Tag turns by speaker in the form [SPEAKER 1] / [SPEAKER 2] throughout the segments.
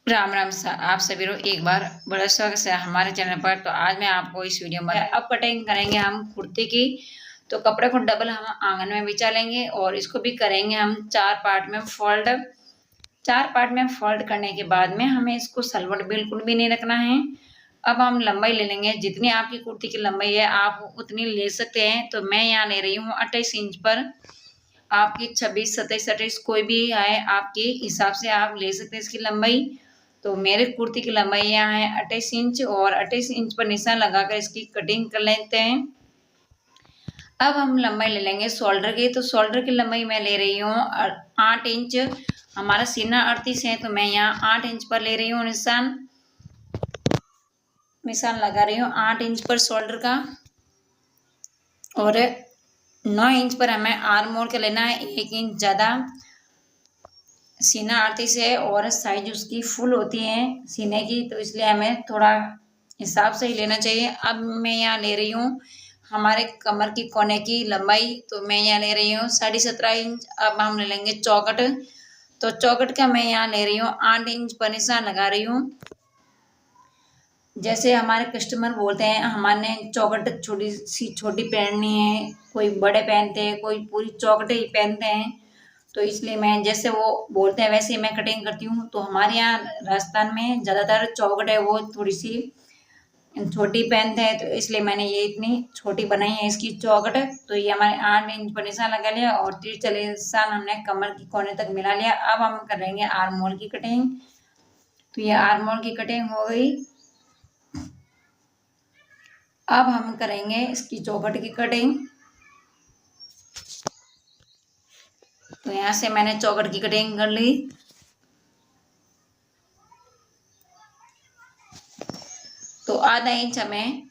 [SPEAKER 1] राम राम आप सभी लोग एक बार बड़ा स्वागत है हमारे चैनल पर। तो आज मैं आपको इस वीडियो में अब कटिंग करेंगे हम कुर्ती की। तो कपड़े को डबल हम आंगन में बिछा लेंगे और इसको भी करेंगे हम चार पार्ट में फोल्ड। चार पार्ट में फोल्ड करने के बाद में हमें इसको सलवट बिल्कुल भी नहीं रखना है। अब हम लंबाई ले लेंगे, जितनी आपकी कुर्ती की लंबाई है आप उतनी ले सकते हैं। तो मैं यहाँ ले रही हूँ 28 इंच पर। आपकी 26, 27, 28 कोई भी आए आपके हिसाब से आप ले सकते हैं इसकी लंबाई। तो मेरे कुर्ती की लंबाई यहाँ है 28 इंच और 28 इंच पर निशान लगाकर इसकी कटिंग कर लेते हैं। अब हम लंबाई ले लेंगे शोल्डर की। तो शोल्डर की लंबाई मैं ले रही हूँ 8 इंच। हमारा सीना 38 है तो मैं यहाँ 8 इंच पर ले रही हूँ निशान लगा रही हूँ 8 इंच पर शोल्डर का। और 9 इंच पर हमें आर्म मोड़ के लेना है, 1 इंच ज़्यादा। सीना 38 है और साइज उसकी फुल होती है सीने की, तो इसलिए हमें थोड़ा हिसाब से ही लेना चाहिए। अब मैं यहाँ ले रही हूँ हमारे कमर की कोने की लंबाई। तो मैं यहाँ ले रही हूँ 17.5 इंच। अब हम ले लेंगे चौकट। तो चौकट का मैं यहाँ ले रही हूँ 8 इंच पर निशान लगा रही हूँ। जैसे हमारे कस्टमर बोलते हैं हमारे चौकट छोटी पहननी है, कोई बड़े पहनते हैं, कोई पूरी चौकट ही पहनते हैं। तो इसलिए मैं जैसे वो बोलते हैं वैसे ही मैं कटिंग करती हूँ। तो हमारे यहाँ राजस्थान में ज़्यादातर चौकट है वो थोड़ी सी छोटी पहनते हैं, तो इसलिए मैंने ये इतनी छोटी बनाई है इसकी चौकट। तो ये हमारे 8 इंच पर निशान लगा लिया और तिरछा निशान हमने कमर की कोने तक मिला लिया। अब हम करेंगे आर्म होल की कटिंग। तो ये आर्म होल की कटिंग हो गई। अब हम करेंगे इसकी चौकट की कटिंग। तो यहाँ से मैंने चौकट की कटिंग कर ली। तो आधा इंच हमें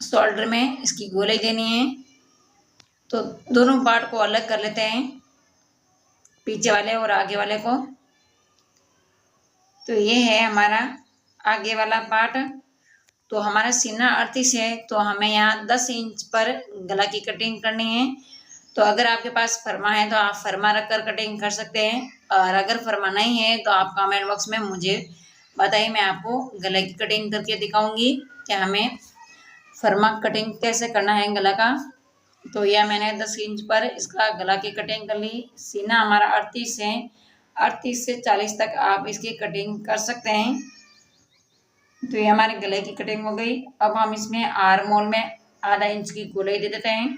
[SPEAKER 1] शोल्डर में इसकी गोलाई देनी है। तो दोनों पार्ट को अलग कर लेते हैं, पीछे वाले और आगे वाले को। तो ये है हमारा आगे वाला पार्ट। तो हमारा सीना 38 है तो हमें यहाँ 10 इंच पर गला की कटिंग करनी है। तो अगर आपके पास फरमा है तो आप फरमा रखकर कटिंग कर सकते हैं, और अगर फरमा नहीं है तो आप कमेंट बॉक्स में मुझे बताइए, मैं आपको गले की कटिंग करके दिखाऊंगी कि हमें फरमा कटिंग कैसे करना है गला का। तो यह मैंने 10 इंच पर इसका गला की कटिंग कर ली। सीना हमारा 38 है, 38 से 40 तक आप इसकी कटिंग कर सकते हैं। तो ये हमारे गले की कटिंग हो गई। अब हम इसमें आर्म होल में आधा इंच की गोलाई दे देते हैं।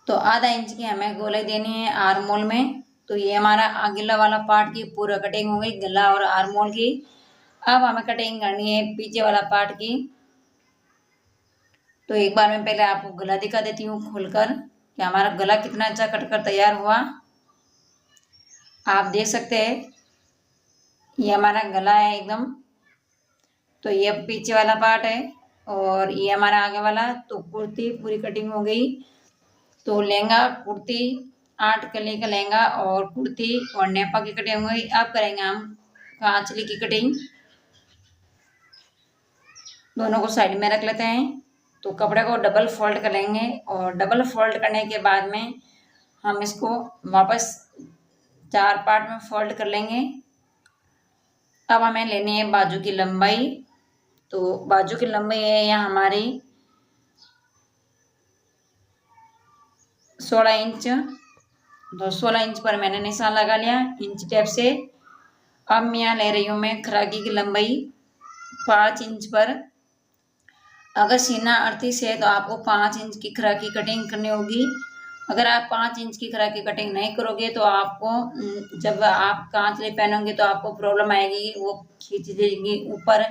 [SPEAKER 1] तो आधा इंच की हमें गोलाई देनी है आर्म होल में। तो ये हमारा अगला वाला पार्ट की पूरा कटिंग हो गई, गला और आर्म होल की। अब हमें कटिंग करनी है पीछे वाला पार्ट की। तो एक बार मैं पहले आपको गला दिखा देती हूँ खोलकर कि हमारा गला कितना अच्छा कटकर तैयार हुआ। आप देख सकते हैं ये हमारा गला है एकदम। तो ये पीछे वाला पार्ट है और ये हमारा आगे वाला। तो कुर्ती पूरी कटिंग हो गई। तो लहंगा कुर्ती 8 कली का लहंगा और कुर्ती और नेपा की कटिंग हो गई। अब करेंगे हम कांचली की कटिंग। दोनों को साइड में रख लेते हैं। तो कपड़े को डबल फोल्ड कर लेंगे और डबल फोल्ड करने के बाद में हम इसको वापस 4 पार्ट में फोल्ड कर लेंगे। अब हमें लेनी है बाजू की लंबाई। तो बाजू की लंबाई है यहाँ हमारी 16 इंच। तो 16 इंच पर मैंने निशान लगा लिया इंच टेप से। अब मैं यहाँ ले रही हूँ मैं खराकी की लंबाई 5 इंच पर। अगर सीना 38 है तो आपको 5 इंच की खराकी कटिंग करनी होगी। अगर आप 5 इंच की खराकी कटिंग नहीं करोगे तो आपको जब आप कांचले पहनोगे तो आपको प्रॉब्लम आएगी, वो खींच देगी ऊपर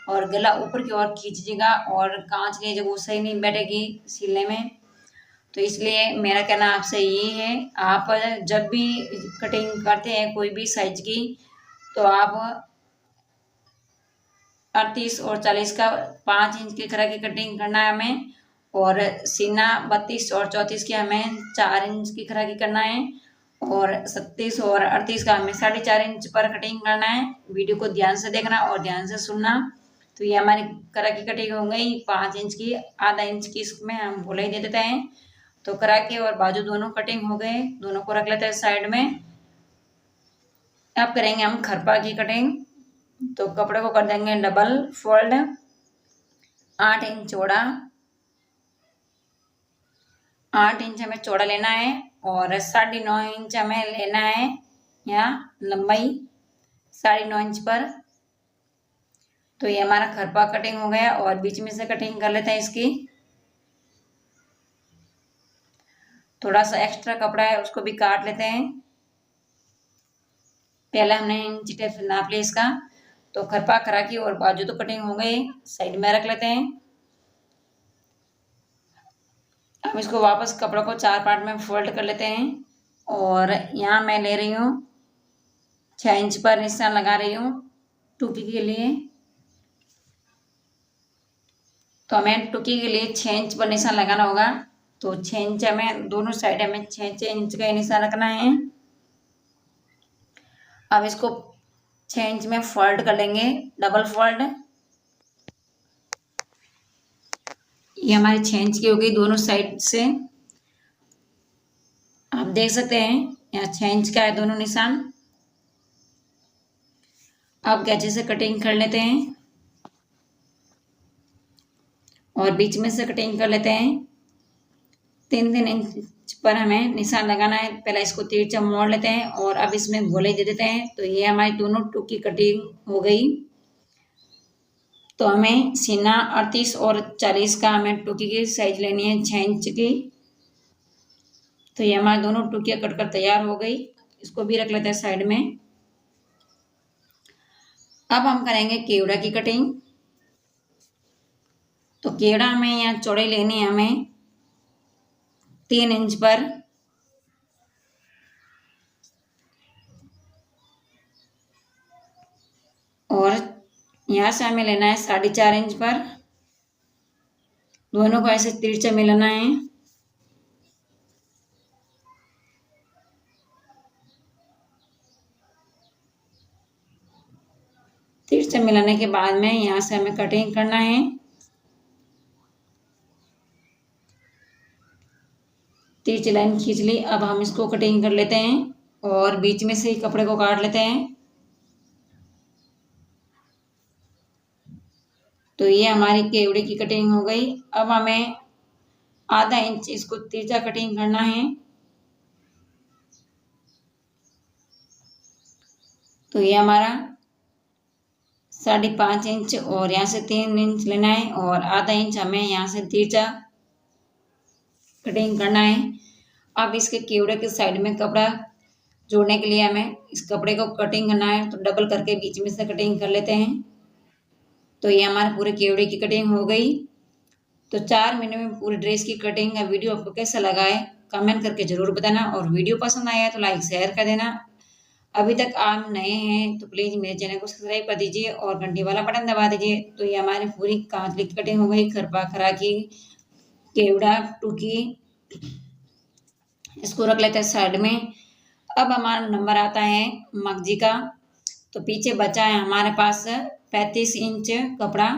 [SPEAKER 1] और गला ऊपर की ओर खींच देगा और कांचले जब वो सही नहीं बैठेगी सिलने में। तो इसलिए मेरा कहना आपसे ये है, आप जब भी कटिंग करते हैं कोई भी साइज की तो आप 38 और 40 का 5 इंच की तरह की कटिंग करना है हमें। और सीना 32 और 34 की हमें 4 इंच की तरह की करना है और 37 और 38 का हमें 4.5 इंच पर कटिंग करना है। वीडियो को ध्यान से देखना और ध्यान से सुनना। तो ये हमारी करा की कटिंग हो गई 5 इंच की। आधा इंच की इसमें हम गोलाई दे देते हैं तो करा के और बाजू दोनों कटिंग हो गए, दोनों को रख लेते हैं साइड में। अब करेंगे हम खरपा की कटिंग। तो कपड़े को कर देंगे डबल फोल्ड, 8 इंच चौड़ा, 8 इंच हमें चौड़ा लेना है और 9.5 इंच हमें लेना है यहाँ लंबाई 9.5 इंच पर। तो ये हमारा खरपा कटिंग हो गया और बीच में से कटिंग कर लेते हैं इसकी। थोड़ा सा एक्स्ट्रा कपड़ा है उसको भी काट लेते हैं। पहले हमने इंच टेप से नाप लिया इसका। तो खरपा खरा की और बाजू तो कटिंग हो गई, साइड में रख लेते हैं। अब इसको वापस कपड़ों को 4 पार्ट में फोल्ड कर लेते हैं और यहाँ मैं ले रही हूँ 6 इंच पर निशान लगा रही हूँ टुकी के लिए। तो हमें टुकी के लिए 6 इंच पर निशान लगाना होगा। तो 6 इंच हमें दोनों साइड में 6 इंच का निशान रखना है। अब इसको 6 इंच में फोल्ड कर लेंगे, डबल फोल्ड। ये हमारी 6 इंच की हो गई दोनों साइड से। आप देख सकते हैं यहाँ 6 इंच का है दोनों निशान। अब कैंची से कटिंग कर लेते हैं और बीच में से कटिंग कर लेते हैं। 3-3 इंच पर हमें निशान लगाना है। पहले इसको तिरछा मोड़ लेते हैं और अब इसमें गोले दे देते हैं। तो ये हमारी दोनों टुकी कटिंग हो गई। तो हमें सीना 38 और 40 का हमें टुकी की साइज लेनी है 6 इंच की। तो ये हमारी दोनों टुकियाँ कटकर तैयार हो गई। इसको भी रख लेते हैं साइड में। अब हम करेंगे केवड़ा की कटिंग। तो केवड़ा हमें यहाँ चौड़ाई लेनी है हमें 3 इंच पर। और यहाँ से हमें लेना है 4.5 इंच पर। दोनों को ऐसे तिरछा मिलाना है। तिरछा मिलाने के बाद में यहाँ से हमें कटिंग करना है। तिरछी लाइन खींच ली। अब हम इसको कटिंग कर लेते हैं और बीच में से ही कपड़े को काट लेते हैं। तो ये हमारी केवड़े की कटिंग हो गई। अब हमें आधा इंच इसको तिरछा कटिंग करना है। तो ये हमारा 5.5 इंच और यहाँ से 3 इंच लेना है और आधा इंच हमें यहाँ से तिरछा कटिंग करना है। अब इसके केवड़े के साइड में कपड़ा जोड़ने के लिए हमें इस कपड़े को कटिंग करना है। तो डबल करके बीच में से कटिंग कर लेते हैं। तो ये हमारे पूरे केवड़े की कटिंग हो गई। तो 4 मिनट में पूरी ड्रेस की कटिंग का वीडियो आपको कैसा लगा है कमेंट करके ज़रूर बताना और वीडियो पसंद आया तो लाइक शेयर कर देना। अभी तक आप नए हैं तो प्लीज़ मेरे चैनल को सब्सक्राइब कर दीजिए और घंटी वाला बटन दबा दीजिए। तो ये हमारी पूरी कांचली की कटिंग हो गई, खरपा खरा की, केवड़ा, टुकी। इसको रख लेते हैं साइड में। अब हमारा नंबर आता है मगजी का। तो पीछे बचा है हमारे पास 35 इंच कपड़ा।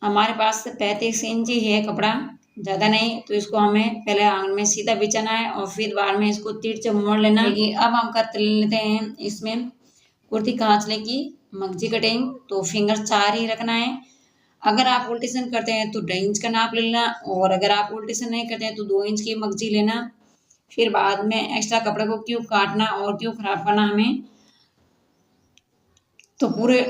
[SPEAKER 1] हमारे पास 35 इंच ही है कपड़ा, ज़्यादा नहीं। तो इसको हमें पहले आंगन में सीधा बिछाना है और फिर बाद में इसको तिरछा मोड़ लेना है। अब हम कर लेते हैं इसमें कुर्ती कांचले की मगजी कटिंग। तो फिंगर 4 ही रखना है। अगर आप उल्टेशन करते हैं तो 2 इंच का नाप ले लेना और अगर आप उल्टेशन नहीं करते हैं तो 2 इंच की मगजी लेना। फिर बाद में एक्स्ट्रा कपड़े को क्यों काटना और क्यों खराब करना हमें। तो पूरे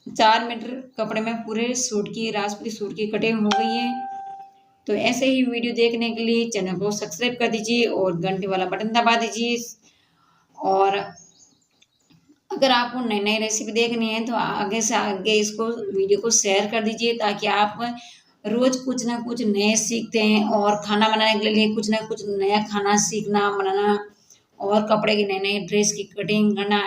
[SPEAKER 1] 4 मीटर कपड़े में पूरे सूट की, राजपूती सूट की कटिंग हो गई है। तो ऐसे ही वीडियो देखने के लिए चैनल को सब्सक्राइब कर दीजिए और घंटी वाला बटन दबा दीजिए। और अगर आपको नई नई रेसिपी देखनी है तो आगे से आगे इसको वीडियो को शेयर कर दीजिए ताकि आप रोज कुछ ना कुछ नए सीखते हैं। और खाना बनाने के लिए कुछ ना कुछ नया खाना सीखना, बनाना और कपड़े की नई नई ड्रेस की कटिंग करना।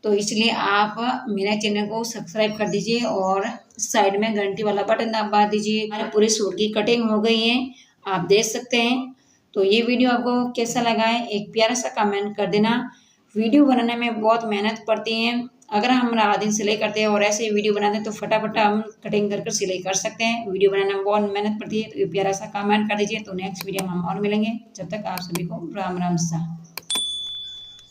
[SPEAKER 1] तो इसलिए आप मेरे चैनल को सब्सक्राइब कर दीजिए और साइड में घंटी वाला बटन दबा दीजिए। हमारे पूरे सूट की कटिंग हो गई है, आप देख सकते हैं। तो ये वीडियो आपको कैसा लगा है एक प्यारा सा कमेंट कर देना। वीडियो बनाने में बहुत मेहनत पड़ती है, अगर हम रात दिन सिलाई करते हैं और ऐसे वीडियो बनाते हैं तो फटाफट हम कटिंग कर कर सिलाई कर सकते हैं। वीडियो बनाने में बहुत मेहनत पड़ती है, तो प्यारा सा कमेंट कर दीजिए। तो नेक्स्ट वीडियो में हम और मिलेंगे, जब तक आप सभी को राम राम सा।